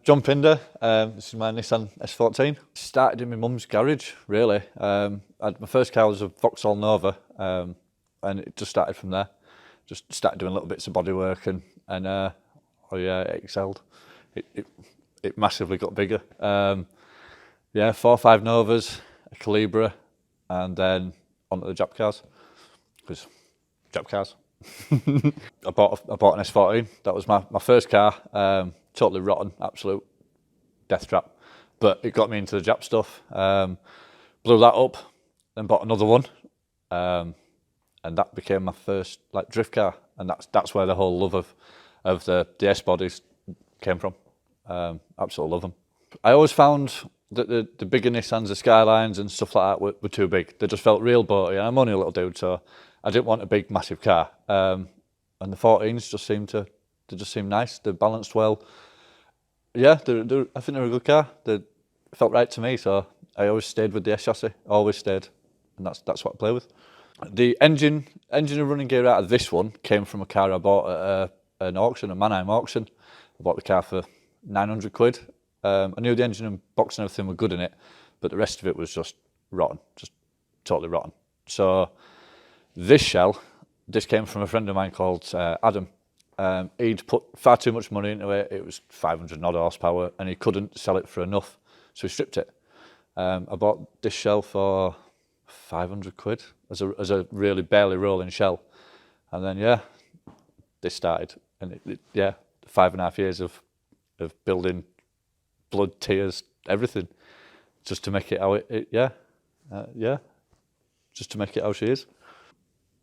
Jump in there. This is my Nissan S14. Started in my mum's garage, really. My first car was a Vauxhall Nova, and it just started from there. Just started doing little bits of bodywork, and oh yeah, it excelled. It massively got bigger. Yeah, 4 or 5 Novas, a Calibra, and then onto the Jap cars, because Jap cars. I bought an S14. That was my first car. Totally rotten, absolute death trap. But it got me into the Jap stuff. Blew that up, then bought another one, and that became my first like drift car. And that's where the whole love of the S bodies came from. Absolutely love them. I always found that the bigger Nissans, the Skylines and stuff like that were too big. They just felt real boaty. I'm only a little dude, so I didn't want a big, massive car. And the 14s just seemed nice. They're balanced well. Yeah, I think they're a good car. They felt right to me, so I always stayed with the S chassis. Always stayed, and that's what I play with. The engine and running gear out of this one came from a car I bought at an auction, a Mannheim auction. I bought the car for 900 quid. I knew the engine and box and everything were good in it, but the rest of it was just rotten, just totally rotten. So this came from a friend of mine called Adam. He'd put far too much money into it. It was 500 odd horsepower, and he couldn't sell it for enough, so he stripped it. I bought this shell for 500 quid as a really barely rolling shell, and then yeah, this started, and yeah, 5.5 years of building, blood, tears, everything, just to make it how just to make it how she is.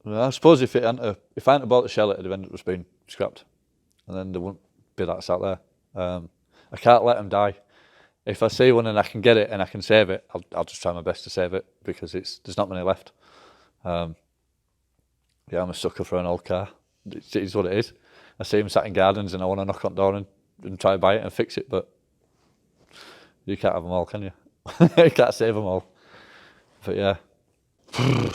Well, I suppose if I hadn't bought the shell, it'd have ended up just being scrapped, and then there wouldn't be that out there. I can't let them die. If I see one and I can get it and I can save it, I'll just try my best to save it, because there's not many left. Yeah, I'm a sucker for an old car. It is what it is. I see them sat in gardens and I want to knock on the door and try to buy it and fix it, but you can't have them all, can you? You can't save them all. But yeah,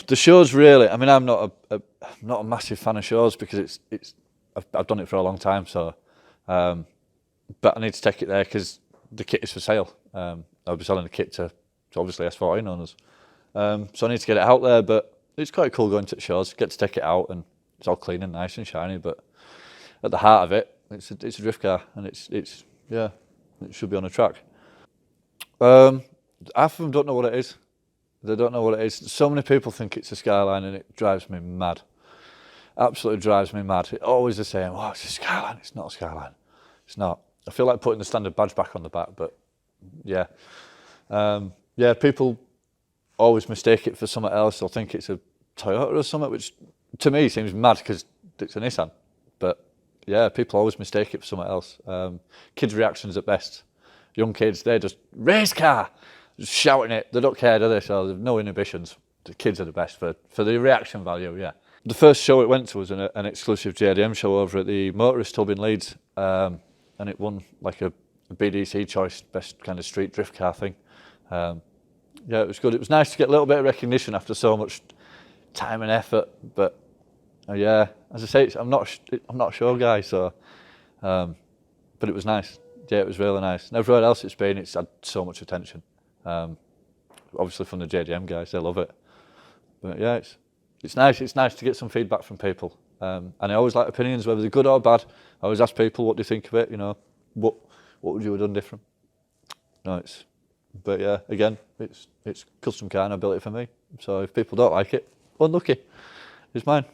the shows really. I mean, I'm not a massive fan of shows, because I've done it for a long time. So, but I need to take it there because the kit is for sale. I'll be selling the kit to obviously S14 owners. So I need to get it out there. But it's quite cool going to the shows. Get to take it out, and it's all clean and nice and shiny. But at the heart of it, it's a drift car, and it should be on a track. Half of them don't know what it is. They don't know what it is. So many people think it's a Skyline, and it drives me mad. Absolutely drives me mad. It's always the same. Oh, it's a Skyline. It's not a Skyline. It's not. I feel like putting the standard badge back on the back, but yeah. Yeah, people always mistake it for something else. They'll think it's a Toyota or something, which to me seems mad because it's a Nissan. But yeah, people always mistake it for something else. Kids' reactions at best. Young kids, they're just, race car, just shouting it. They don't care, do they? So there's no inhibitions. The kids are the best for the reaction value, yeah. The first show it went to was an exclusive JDM show over at the Motorist Hub in Leeds. And it won like a BDC choice, best kind of street drift car thing. Yeah, it was good. It was nice to get a little bit of recognition after so much time and effort. But yeah, as I say, I'm not a show guy, so but it was nice. Yeah, it was really nice. And everywhere else it's had so much attention. Obviously from the JDM guys, they love it. But yeah, it's nice. It's nice to get some feedback from people. And I always like opinions, whether they're good or bad. I always ask people, what do you think of it? You know, what would you have done different? No, but yeah, again, it's custom car and I built it for me. So if people don't like it, unlucky. It's mine.